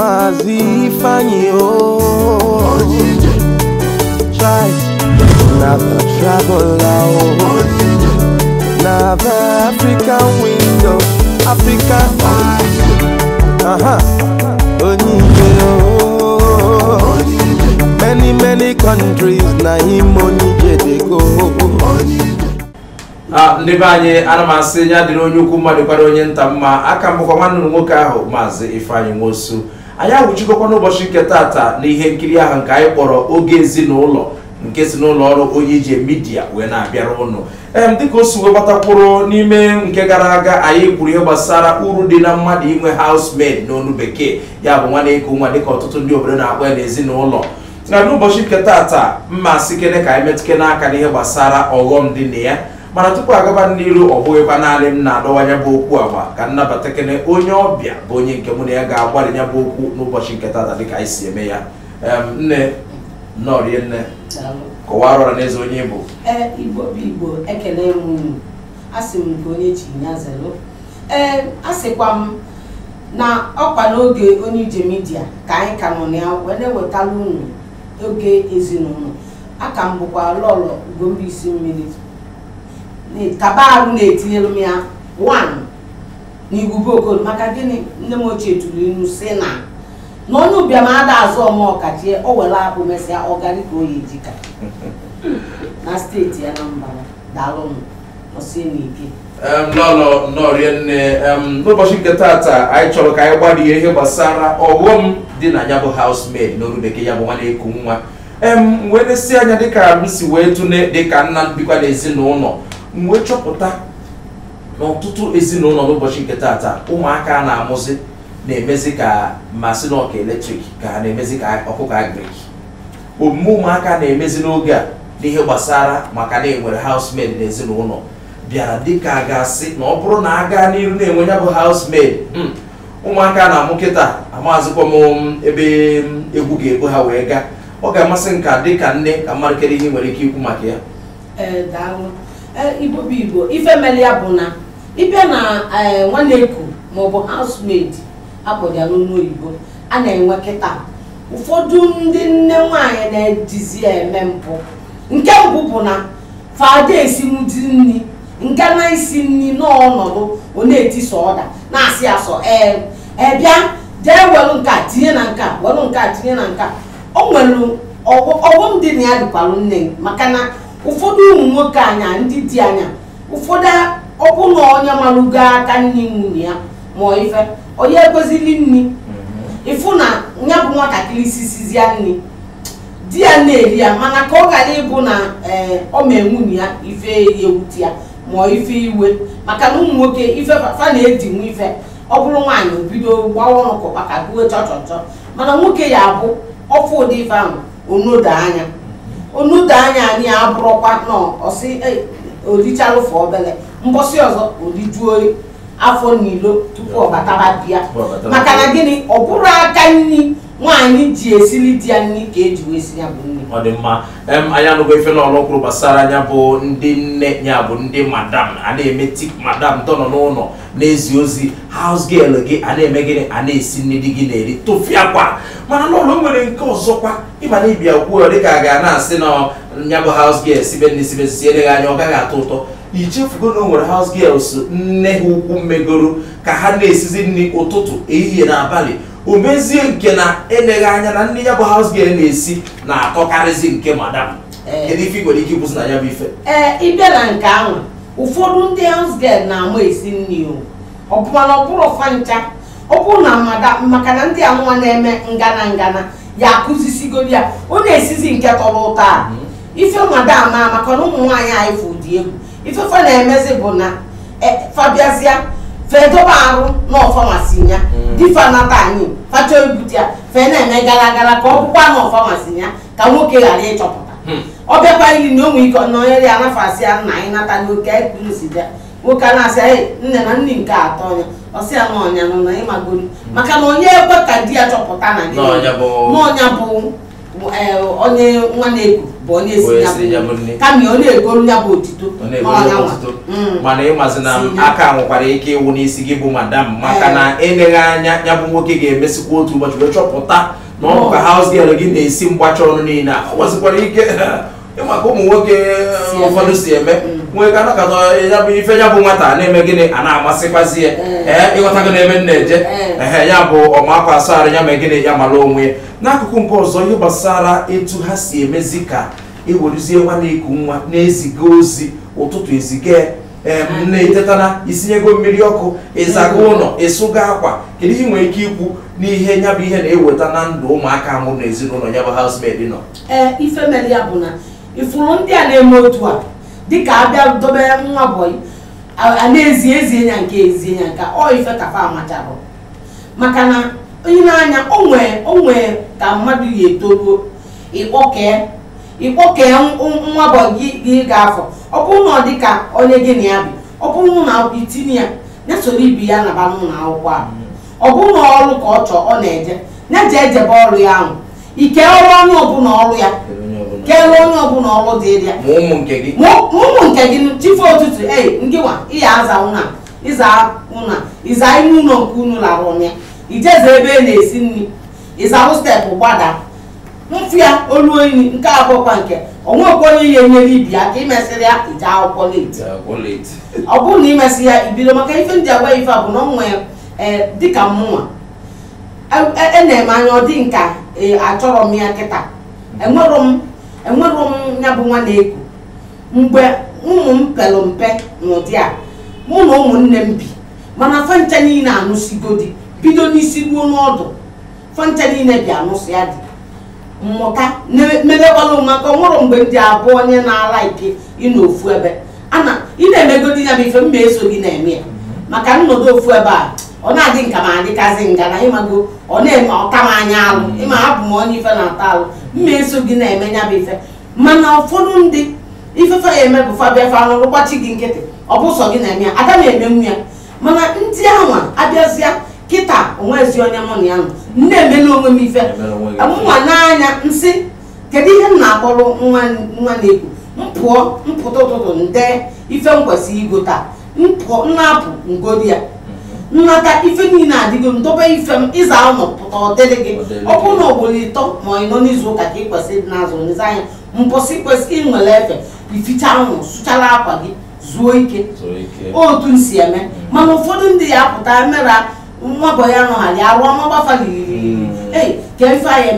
Mazi Ifeanyi try never travel out, never African window, African many countries na him only they go. Ndibanye anamasi nya dịrị onye ukwu mmadụ kwara onye nta mma aka mbụkwa nwanne nwoke ahụ Maazị Ifeanyi Nwosu. Anyị agwụchikọkwa n'ụbọchị nke tata na ihe nkiri ahụ nke anyị kpọrọ oge ezinụlọ nke si n'ụlọ ọrụ onye ije media wee na-abịara ụnụ. Dịka o si wee gbatakwuru n'ime nke gara aga anyị kwuru ihe gbasara uru dị na mmadụ inwe housemaid n'onu bekee, ya bụ nwa na-eku nwa dịka ọtụtụ ndị obodo na-akpọ ya n'ezinụlọ. Na n'ụbọchị nke tata mma sikere ka anyị metụke n'aka n'ihe gbasara ọghọm dị na ya. Mana tupu agaba n'iru ọ bụghịkwa naanị m na-adọwanya bụ okwu agba ka nnabata kene onye ọbịa bụ onye nke mụ na ya ga-agbalị ya bụ okwu n'ụbọchị nke tata dịka anyị si eme ya. Nne Nnorie nne kọwara ọra n'eze onye bụ Igbo bụ Igbo ekele m asị m nke onye chi ya zelo. Asịkwa m na ọkwa n'oge onye ije media ka anyị ka nọ na ya wee na-ewetala unu oge ezinụlọ. Aka m bụkwa Lọlọ Ugombeisi Mmiri Kabaru na-etinyere m ya 1 n'Igbo Okolo maka gịnị nne m ochie tụrụ inu si na n'onye ụbịam ada azụ ọmọkachie o were akpụ mesịa ọgarịka oyi ejika na steeti Anambra. Daalụ ọsie n'ike. Lọlọ Nnorie nne n'ụbọchị nke tata anyị chọrọ ka anyị gbalịa ihe gbasara ọghọm dị na ya bụ housemaid n'olu bekee, ya bụ nwa na-eku nwa. Wee lesi anya dịka m si wee tụne dịka nna bikwa n'ezinụlọ, m wee chọpụta n'ọtụtụ ezinụlọ n'ụbọchị nke tata ụmụaka na-amụzi na-emezi ka masị n'ọka eletrik ka ha na-emezi ka ọkụkọ agrik. Omume ụmụaka na-emezi n'oge a n'ihe gbasara maka na enwere housemaid n'ezinụlọ bịara dịka a ga-asị na ọ bụrụ na a gaa n'iru na-enwe ya bụ housemaid, ụmụaka na-amụ kịta amazịkwa m ebe egwu ga-ebu ha wee gaa. Ọ ga-amasị nka dịka nne ka mmadụ kere ihe nwere ike ikwu maka ya. Daalụ. Igbo bụ Igbo ife mere ya bụ na ịbịa na nwa na-eku maọbụ housemaid akpọrọ ya n'ọnụ oyibo a na-enwe kịta. Ụfọdụ ndị nne nwaanyị na-ejizi eme mpụ. Nke mbụ bụ na fada esinwudi nri nke na-esi nri n'ọnọdụ ọ na-etisa ọda na-asị asọ bịa jee welu nka tinye na nka welu nka tinye na nka. O nwere ọghọm dị na ya dịkwalụ nne maka na ụfọdụ ụmụ nwoke anya ndị dị anya ụfọdụ ọbụna onye malụgo aka nri nwunye ya ma ife onye ekwezili nri ịfụ na ya bụ nwatakịrị sisizia nri di ya na-eri ya, mana ka ọ ghara ịbụ na ọ ma nwunye ya ife ewute ya ma ife iwe maka na ụmụ nwoke ife fa na-edinwu ife. Ọ bụrụ nwaanyị obido gbawa ọnụ kọkpa ka gụwe chọchọchọ, mana nwoke ya abụ ọfụ ụdị ife ahụ onodo anya anyị abụrụkwa nọ ọsị orichalụfụ obele mbọsị ọzọ orijuo afọ n'ilo tupu ọ bataba bịa. Maka na gịnị ọ bụrụ aka nri nwaanyị ji esili di ya nri ka eji wee si ya bụ nri. Ọ dị mma. Anyị anụgo ife n'ọlụ kwuru gbasara anya bụ ndị nne ya bụ ndị madam a na-eme tik madam tọ nọ n'ụlọ na-ezi ozi house girl gị a na-eme gịnị a na-esi nri dị gị na-eri tụfiakwa. Mana n'ụlọ nwere nke ọzọkwa ịma na ịbịa kwuo dịka a ga na-asị na ya bụ house girl sibe nne sibe siere gị anya ọ gaghị atọ ụtọ. Ichefugo na o nwere house girls nne ha ukwu mmegoro ka ha na-esizi nri ụtụtụ ehihie na abalị. O mezie nke na eleghị anya na nne ya bụ house girl na-esi na-atọkarịzi nke madam. Kedu ife nwere ike ịkwụsị na ya bụ ife? Ịbịa na nke ahụ ụfọdụ ndị house girl na-ama esi nri ọ bụmana ọ bụrụ fancha. Ọ bụrụ na madam maka na ndị anụnwa na-eme ngana ya akụzisigoro ya ọ na-esizi nke tọrọ ụtọ a. Ife madam maka na ụmụ nwaanyị anyị fụ dị egwu ife fa na-emezi bụ na fabiazia fedoba arụ n'ọfamasi ya difa nata anyị facho ebute ya fe na-eme gara ka ọ bụkwa n'ọfamasi ya ka nwoke ghara ịchọpụta. Ọ bịakwa ili na onwe ike nọnyere ya nafasị ya nna anyị nata n'oke ekpulusi bịa nwoke a na-asị nne na nne nke atọ ọnya ọsị ya n'ọnya nọ na ịmagoro maka na onye ekwe ka di ya chọpụta na gị n'ọnya bụ onye nwa na-eku bụ onye esi ya bụ kama ọ na-egolu ya bụ otito mana ịmazi na aka nwekwara ike ịwụ n'isi gị bụ madam maka na eleghị anya ya bụ nwoke ga-emesikwa otu ụbọchị wee chọpụta na ọ ka house girl gị na-esi mgbacha ọnụ niile a ọ nwezikwara ike maka ụmụ nwoke ụfọdụ si eme nwee ka anakọta ya bụ ife ya bụ nwata na-eme gịnị a na-amasịkwazi ya ịghọta gị na-eme nna-eje ya bụ ọmakwa asarị ya mee gịnị ya mara onwe ya. N'akụkụ nke ọzọ ihe gbasara etu ha si emezi ka eweruzie nwa na-eku nwa na-eziga ozi ụtụtụ ezige na-etetana isinyego mmiri ọkụ ịzaga ụlọ ịsụga akwa kedu ihe nwere ike ikwu n'ihe ya bụ ihe na-eweta na ndụ ụmụaka amụrụ na ezinụlọ ya bụ housemaid nọ? Ife mere ya bụ na ifuru ndị a na-eme otu a dịka abịa dobe nwa bọyị a na-ezi ezie ya nke ezie ya nka ọ ife kafa amachabụ maka na onye na-anya onwe ka mmadụ ya etoruo ịkpọkee nwa bọyị gị ga-afọ ọ bụrụ na ọ dịka onye gị na ya bi ọ bụrụ na itinye ya soro ibi ya naba n'ụlọ akwụkwọ ahụ ọ bụrụ na ọrụ ka ọ chọọ ọ na-eje na-eje ejebe ọrụ ya ahụ ike ọrụ onye ọbụla ọrụ ya kele onye ọbụla ọrụ dị ya ụmụ nke gị chife ụtụtụ ndị nwa ịya aza ụna ịza ime ụlọ nke unu lara ụnya ijeze ebe e na-esi nri ịzahụ steepụ gbada mfụ ya olu oyi nke abụọkwa nke onwekwa onye ya enyere ibi ya ka imesịrị ya ije akwụkwọ leti ọ bụrụ na imesị ya ibido maka ife ndị agwa ife a bụ na onwe dịka mmụnwa na-eme anya ọ dị nka achọrọ m ya kịta enwero m ya bụ nwa na-eku mgbe ụmụ m pere mpe n'ụdị a mụ na ụmụnne m bi mana fancha niile anụsigodi bido n'isi ruo n'ọdụ fancha niile bi anụsị ya dị mmụta merekwala maka nwụrụ mgbe ndị abụọ onye na-ala ike ịnọ ofu ebe ị na-emegodi ya bụ ife mma eso gị na-eme ya maka nnọdụ ofu ebe a ọ na-adị nka ma adịkazi nga na ịmago ọ na-eme ọta m anya alụ ịma abụ m onye ife na-ata alụ mma eso gị na-eme ya bụ ife mana ụfọdụ ndị ifefe ya eme bụ fabịa fa arụrụ gbachi gị nkịtị ọ bụ sọ gị na-eme ya ada na-emenwu ya mana ndị anwa abịazịa kịta onwezi onye mụ na ya nọ na-emela onwe m ife nwa n'anya nsị kedu ihe m na-akpọrọ nwa na-ekwu mpụta ụtụtụ nde ife m kwesịrị igo taa nnapụ ngodi ya nnata ife niile adịgo ndobe ife m ịza ụlọ pụta ọdịrị gị ọ bụrụ na ogboro ịtọ ma ị nọ n'izu ụka ka ị kwesịrị dị n'azụ n'izu anya mbọsị kwesịrị ịnwere efe ificha ụlọ sụchara akwa gị zuo ike otu m si eme mana ụfọdụ ndị ya pụta mere nwabọ ya nọghara arụ ọma gbafaliri ka ife anyị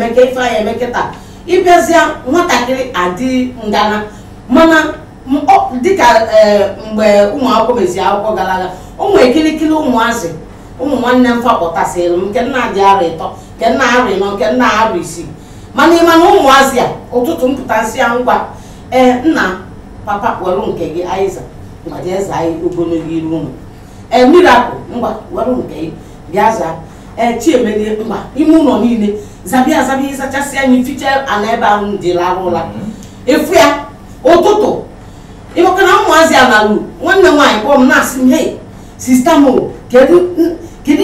eme kịta ịbịazịa nwatakịrị adị ngana mana dịka mgbe ụmụ akwụkwọ mezi akwụkwọ gara aga ụmụ ekirikiri ụmụazị ụmụ nwanne m fakpọtasịrị m nke nna dị arụ ịtọ nke nna arụ ịnọ nke nna arụ isii mana ịmana ụmụazị a ụtụtụ mpụta nsị ya ngwa nna papa were nke gị aiza ngwajeza anyị ogologo iru ụlọ miracle ngwa were nke gị bịa zaa chiemelie mba ime ụlọ niile zabịa ịzachasị anyị ficha ana ebe ahụ dị larụ ụla efu ya ụtụtụ ịmaka na ụmụazị a na-alụ nwanne m nwaanyị kpọọ m na-asị m hei sista m kedu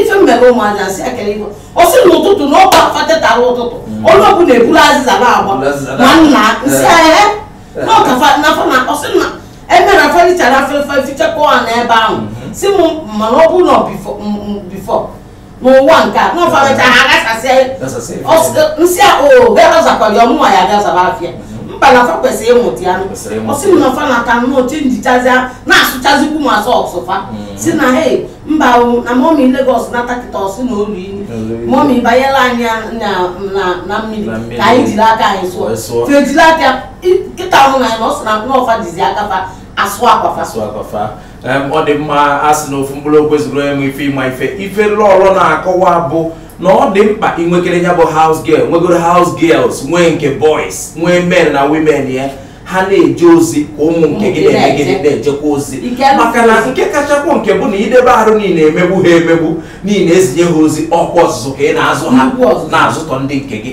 ife m mere ụmụazị asị akere ife ọ sị na ụtụtụ na ọkwa fatetara ụtụtụ onye ọbụla eburu azịza na-agba ma nna nsị ahịa n'ọkafa n'afọ na ọ sị na emere afalichara afefe fichakọ ha n'ebe ahụ si m mana ọ bụrụ na bifọ n'ụwa nke a n'ọfamecha ha agasasị nsị a gazakwara ọmụnwa ya agazaba afịa mba na fa kwesịrị ịmụta ya ọ sị m na fa na ka nnọọ chenjichazịa na-asụchazikwu ma sọksụ fa si na hei mba na mọmi Lagos nata kịta ọsị na olu ini mọmi banyela anyị na mmiri ka anyị jiri aka anyị sụọ fejiri aka kịta ọhụrụ anyị na ọ sị na n'ọfa jizi aka fa asụ akwafa ọ dị mma asị na ofu mkpụrụ okwu ezigbo enwe ife ịma ife ọrụ na-akọwa bụ na ọ dị mkpa inwekere ya bụ house girl nwegoro house girls nwee nke boys nwee men na women ya ha na-eje ozi ka ụmụ nke gị na-ejekwa ozi maka na nke kachakwa nke bụ na idebe arụ niile emegbu ha emegbu niile ezinye ha ozi ọkwa ọzụzụ ka ị na-azụ ha na-azụtọ ndị nke gị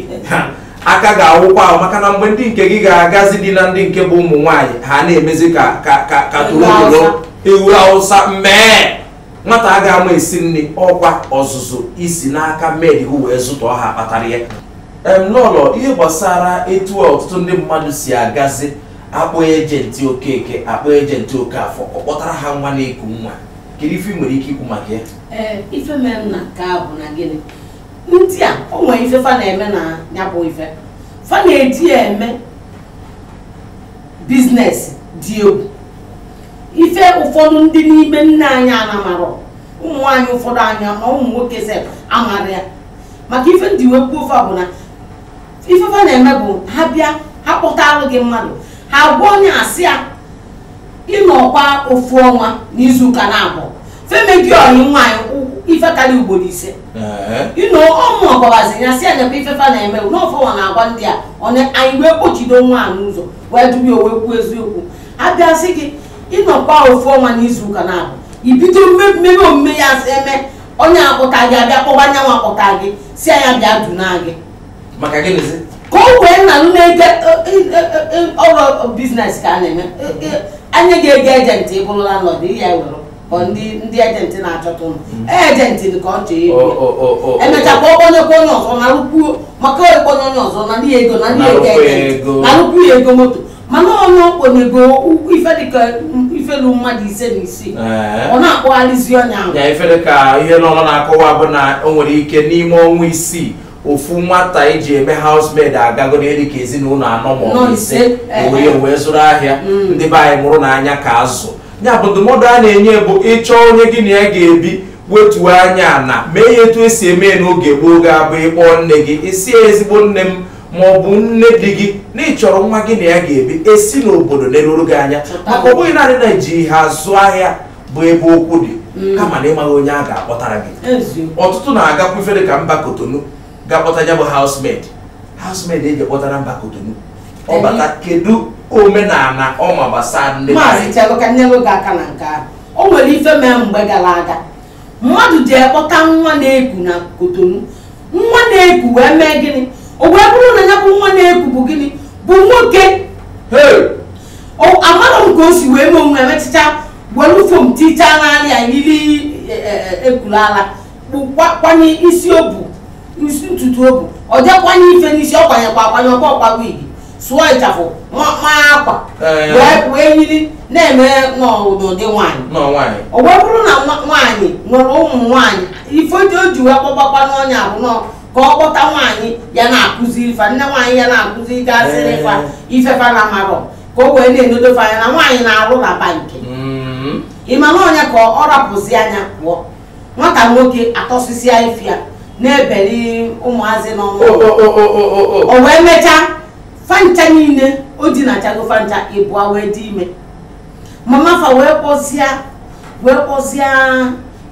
aka ga-awụkwa ahụ maka na mgbe ndị nke gị ga-agazi dị na ndị nke bụ ụmụ nwaanyị ha na-emezi ka torotoro ewu awụsa mmee nwata a ga-ama esi nri ọkwa ọzụzụ isi n'aka med hụ wee zụtọ ha kpatara ya lọlọ ihe gbasara etu ọtụtụ ndị mmadụ si agazi akpọ ejenti Okeke akpọ ejenti Okafọ ọkpọtara ha nwa na-eku nwa kedu ife nwere ike ikwu maka ya ife mere na ka bụ na gịnị ndị a o nwere ife fa na-eme na ya bụ ife fa na-eji eme biznes dị egwu ife ụfọdụ ndị n'ime nne anyị anamarọ ụmụ nwaanyị ụfọdụ anya ma ụmụ nwoke se amara ya maka ife ndị wekwu ofe bụ na ife fa na-eme bụ ha bịa ha kpọtarụ gị mmadụ ha gwa onye asị ya ịnọkwa ofu ọnwa n'izuụka na-abụọ femegi ọyị nwaanyị ife karịa ugboro 5 ịnọ ọmụ ọgọbazi ya si anyakwa ife fa na-eme n'ọfọnwa na-agwa ndị a anyị wee kpochido nwa a n'ụzọ wee dubi o wee kwuo eziokwu abịa sị gị ịnọkwa ofu ọnwa n'izuụka na-abụọ ibido mmemme omume ya eme onye akpụta gị abịa kpọba anya nwa akpụta gị si anya bịa duna gị maka gịnịzi ka o wee na na-ege ọrụ biznes ka a na-eme anya ga-ege ejenti ịbụrụ landlord ya were ndị ejenti na-achọta ụlọ ejenti ka ọ chọọ ego emechakwa ọkpọnyekwa onye ọzọ na rụkwuo maka ekponye onye ọzọ na ndị ego na ndị ego na rụkwuo ya ego moto mana onye okponyego ife dịka ifelu mmadụ 5 na 6 ọ na-akpọgharịzi onye ahụ ya ife dịka ihe n'ọnọ na-akọwa bụ na o nwere ike n'ime ọnwa 6 ofu nwata iji eme housemaid agago na dịka ezinụlọ 4 ma 5 wee zụrụ ahịa ndị be anyị mụrụ n'anya ka azụ ya bụ ndụmọdụ a na-enye bụ ịchọ onye gị na ya ga-ebi wetuo anya na mee ya etu esi eme n'oge gboo ga-abụ ịkpọ nne gị isi ezigbo nne m ma ọ bụ nne di gị na ịchọrọ nwa gị na ya ga-ebi esi n'obodo na-eruru gị anya maka ọ bụghị naanị na iji ha azụ ahịa bụ ebe okwu dị kama na ịmaghị onye a ga-akpọtara gị ọtụtụ na-agakwa ife dị ka mba Kotonu ga-akpọta ya bụ housemaid eji kpọtara mba Kotonu ọ bata kedu omenala ọma gbasara ndị maazị Chelụka nyelu gị aka na nke ahụ o nwere ife mee mgbe gara aga mmadụ ji ekpọta nwa na-eku na Kotonu nwa na-eku wee mee gịnị o wee bụrụ na ya bụ nwa na-eku bụ gịnị bụ nwoke amarọ m ka o si wee mee onwe emechicha were fom tichaa n'ala ya yiri ekulu ala kwanye isi obu isi ntutu obu ọ jekwanye ife n'isi ọ kwanyekwa akwanye ọkwa wigi sụọ ịchafụ ma akwa wee yiri na-eme n'ụdị nwaanyị o wee bụrụ na nwaanyị nwere ụmụ nwaanyị ife o ji wee kpọbakwa n'ọnya bụ ka ọ kpọta nwaanyị ya na-akụzi ife nne nwaanyị ya na-akụzi gasịrị ifefa na amarọ ka o wee na-enodofe anya na nwaanyị na-arụ na bankị ịma na ọnya ka ọ rapụzi anya pụọ nwata nwoke atọsịsịa ife ya na-ebeli ụmụazị n'ọnụ o wee mechaa fancha niile o dinachago fancha ịbụa wee dị ime mama fa wee kpọsịa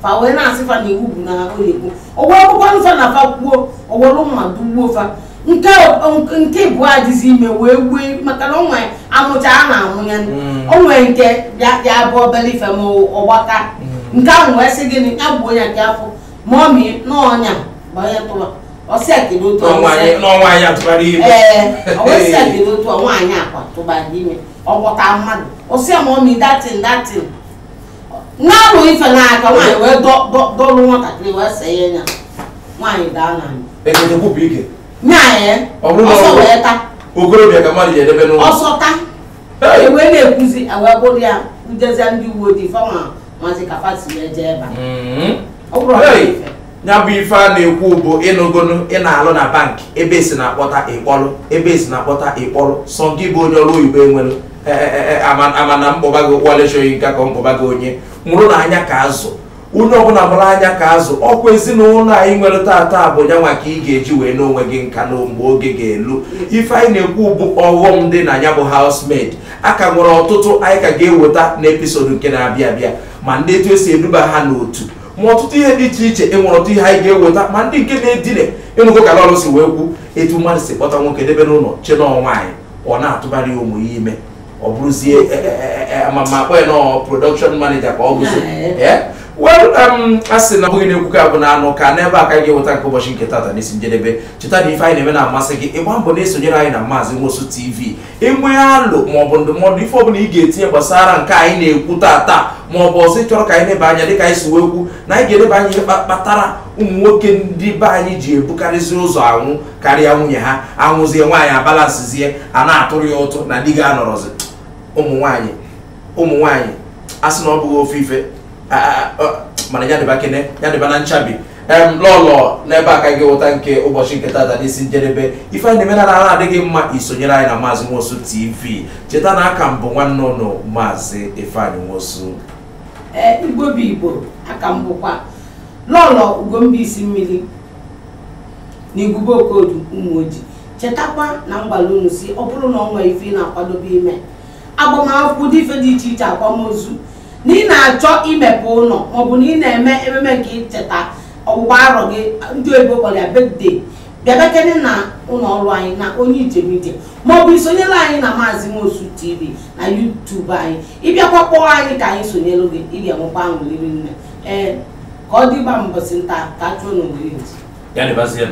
fa wee na-asị fa na iwu bụ na oyibo o wee bụkwanụ fa na fa kwuo o were mmadụ gbuo fa nke bụ adịzi ime wee maka na onwe amụcha a na-amụ ya onwe nke ya bụ obere ife ma ọgbaka nke ahụ wee sị gịnị ya gbuo ya nke afọ ma ọ mị n'ọnya gbanye tụba ọsị akịda otu nwaanyị atụbara ime ọsị akịda otu nwaanyị akwa tụbara ime ọgbọta mmadụ ọsị ma ọ mị datin na-alụ ife n'aka nwaanyị wee dọlụ nwatakịrị wee see ya nya nwaanyị daa na nyaanyị ọsọ wee taa okorobịa ka mmadụ ji edebe n'ụlọ ọsọ taa ewee na-ekwuzi wee bụrụ ya ujezia ndị uwe ojii fama maazị kafasi wee jee ebe ọ bụrụ ya bụ ife a na-ekwu bụ ịnụgonu ị na-alụ na bankị ebe esi na-akpọta ịkpọlụ ebe esi na-akpọta ịkpọlụ sọ gị bụ onye ọrụ oyibo enwere ama na mkpọba gị ụkwalechọghị nka ka mkpọba gị onye mụrụ na anya ka azụ onye ọbụla mụrụ anya ka azụ ọkwa ezinụlọ anyị nwere tata bụ ya nwa ka ị ga-eji wee n'onwe gị nka na mgbe oge ga-elu ife anyị na-ekwu bụ ọghọm dị na ya bụ housemaid aka nwere ọtụtụ anyị ka ga-eweta n'episode nke na-abịa abịa ma ndị etu esi eduba ha n'otu ma ọtụtụ ihe dị iche iche enwere ọtụtụ ihe anyị ga-eweta ma ndị nke na-edine ịnụgo ka lọrụ si wee kwu etu mmadụ si kpọta nwoke debe n'ụlọ chena nwaanyị ọ na-atụbara ya ụmụ ya ime ọ bụrụzie ma akpọ ya nọ production manager ka ọ bụzi a sị na bụghị na-ekwu ka bụ na anụ ka n'ebe a ka anyị ga-eweta nke ụbọchị nke tata n'isi njedebe cheta na ife anyị na-eme na-amasị gị ịgba mbọ na-esonyere anyị na Maazị Nwosu TV enwe alụ maọbụ ndụmọdụ ife ọbụla ị ga-etinye gbasara nke anyị na-ekwu tata ma ọ bụ ọzọ chọrọ ka anyị leba anya dịka anyị si wee kwu na anyị ga-eleba anya ihe kpatara ụmụ nwoke ndị be anyị ji ebukarịzi ụzọ anwụ karịa nwunye ha anwụzie nwaanyị abalansizie a na-atụrụ ya ụtụ na di ga-anọrọzi ụmụ nwaanyị a sị na ọ bụghị ofe ife mana ya dịba kene ya dịba na nchabi lọlọ n'ebe a ka anyị ga-eweta nke ụbọchị nke tata n'isi njedebe ife anyị na-eme na adịghị mma isonyere anyị na Maazị Nwosu TV cheta na aka mbụ nwanne ụnụ Maazị Ifeanyi Nwosu Igbo bụ Igbo aka m bụkwa lọlọ Ugombaisi Mmiri na Igwube Okodu Ụmụoji. Chetakwa na mgbala unu si ọ bụrụ na ọ nwee ife na-akwadobe ime agbamakwụkwọ dị ife dị iche iche akwamozu na ị na-achọ imepe ụlọ maọbụ na ị na-eme ememe nke icheta ọgbụgba arọ gị ndị oyibo kpọrọ ya birthday bịabekene na ụlọ ọrụ anyị na onye ijemije maọbụ isonyere anyị na Maazị Nwosu TV na YouTube anyị ịbịakwa kpọọ anyị ka anyị sonyere gị ị ga-enwekwa aṅụrịrị nne ka ọ dịba mbọsị nta ka chụọ n'oriri ya dịbazie